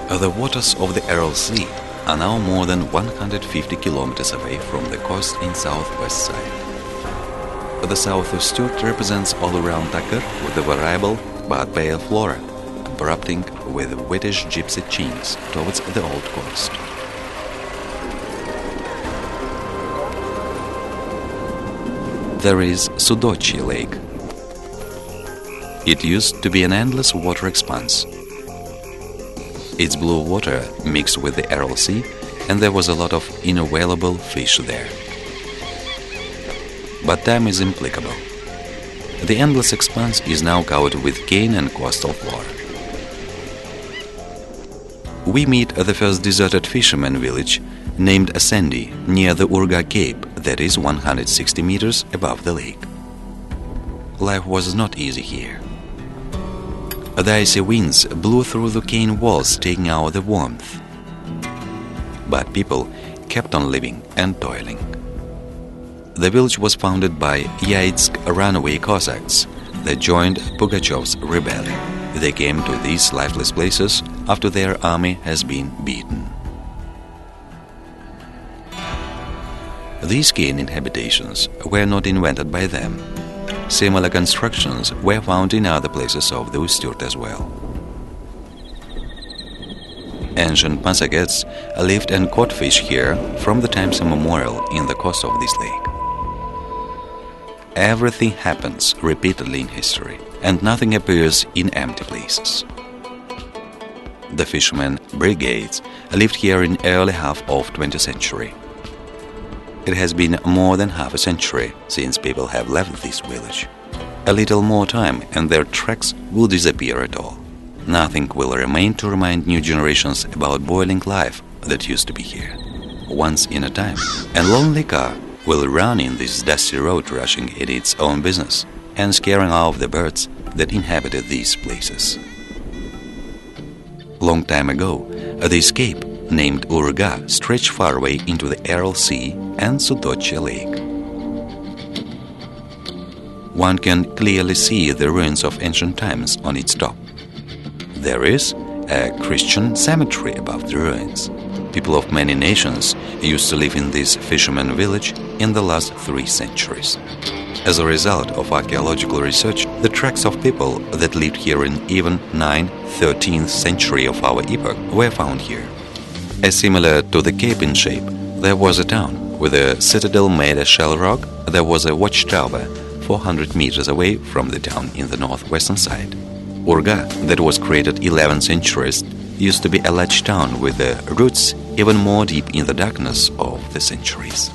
The waters of the Aral Sea are now more than 150 kilometers away from the coast in southwest side. The south of Ustyurt represents all-around Takur with a variable but pale flora, erupting with wettish gypsy chinks towards the old coast. There is Sudochie lake. It used to be an endless water expanse. Its blue water mixed with the Aral Sea, and there was a lot of inavailable fish there. But time is implacable. The endless expanse is now covered with cane and coastal flora. We meet the first deserted fisherman village named Sandy near the Urga Cape, that is 160 meters above the lake. Life was not easy here. The icy winds blew through the cane walls, taking out the warmth. But people kept on living and toiling. The village was founded by Yaitsk runaway Cossacks that joined Pugachev's rebellion. They came to these lifeless places after their army has been beaten. These cane habitations were not invented by them. Similar constructions were found in other places of the Ustyurt as well. Ancient Pansagetes lived and caught fish here from the times immemorial in the coast of this lake. Everything happens repeatedly in history, and nothing appears in empty places. The fishermen brigades lived here in early half of 20th century. It has been more than half a century since people have left this village. A little more time and their tracks will disappear at all. Nothing will remain to remind new generations about boiling life that used to be here. Once in a time, a lonely car will run in this dusty road, rushing at its own business and scaring off the birds that inhabited these places. Long time ago, this cape, named Urga, stretched far away into the Aral Sea and Sudochie lake. One can clearly see the ruins of ancient times on its top. There is a Christian cemetery above the ruins. People of many nations used to live in this fisherman village in the last 3 centuries. As a result of archaeological research, the tracks of people that lived here in even 9th, 13th century of our epoch were found here. As similar to the cape in shape, there was a town with a citadel made of shell rock. There was a watchtower 400 meters away from the town in the northwestern side. Urga, that was created 11th centuries, used to be a large town with the roots even more deep in the darkness of the centuries.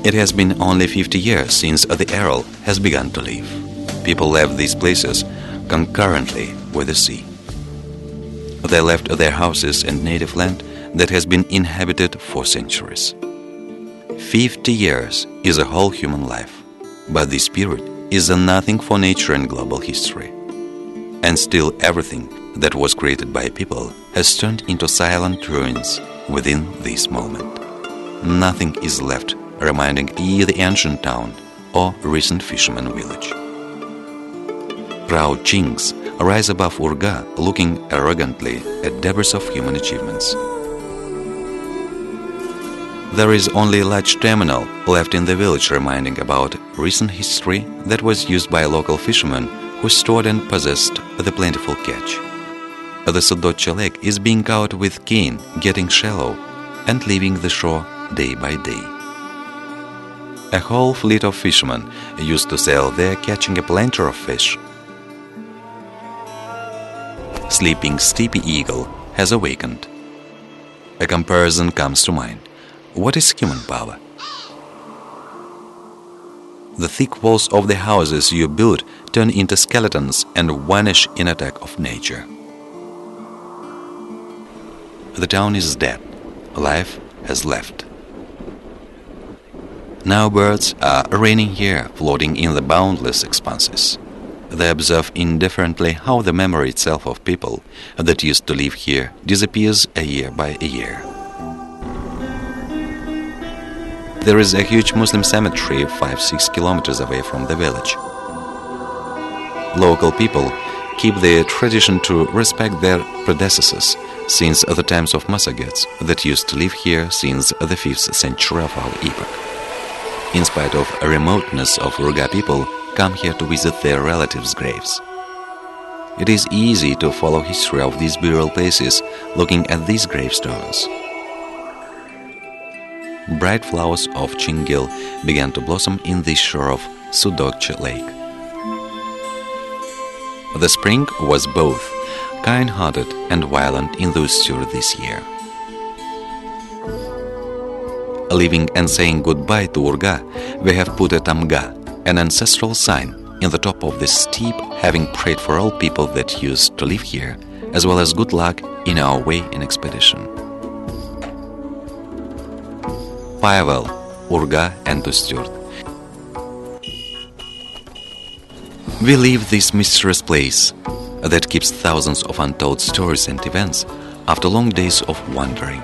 It has been only 50 years since the Aral has begun to live. People left these places concurrently with the sea. They left their houses and native land that has been inhabited for centuries. 50 years is a whole human life, but this period is a nothing for nature and global history. And still everything that was created by people has turned into silent ruins within this moment. Nothing is left reminding either the ancient town or recent fisherman village. Proud chinks rise above Urga, looking arrogantly at debris of human achievements. There is only a large terminal left in the village reminding about recent history that was used by local fishermen who stored and possessed the plentiful catch. The Sudochie lake is being caught with cane, getting shallow and leaving the shore day by day. A whole fleet of fishermen used to sail there, catching a plenty of fish. Sleeping steepy eagle has awakened. A comparison comes to mind. What is human power? The thick walls of the houses you build turn into skeletons and vanish in attack of nature. The town is dead. Life has left. Now birds are raining here, floating in the boundless expanses. They observe indifferently how the memory itself of people that used to live here disappears a year by a year. There is a huge Muslim cemetery 5-6 kilometers away from the village. Local people keep the tradition to respect their predecessors since the times of Massagets that used to live here since the 5th century of our epoch. In spite of remoteness of Urga people come here to visit their relatives' graves. It is easy to follow history of these burial places looking at these gravestones. Bright flowers of Chingil began to blossom in the shore of Sudochie lake. The spring was both kind-hearted and violent in the Ustyurt this year. Living and saying goodbye to Urga, we have put a tamga, an ancestral sign, in the top of this steep, having prayed for all people that used to live here, as well as good luck in our way in expedition. Farewell, Urga and Ustyurt. We leave this mysterious place that keeps thousands of untold stories and events after long days of wandering.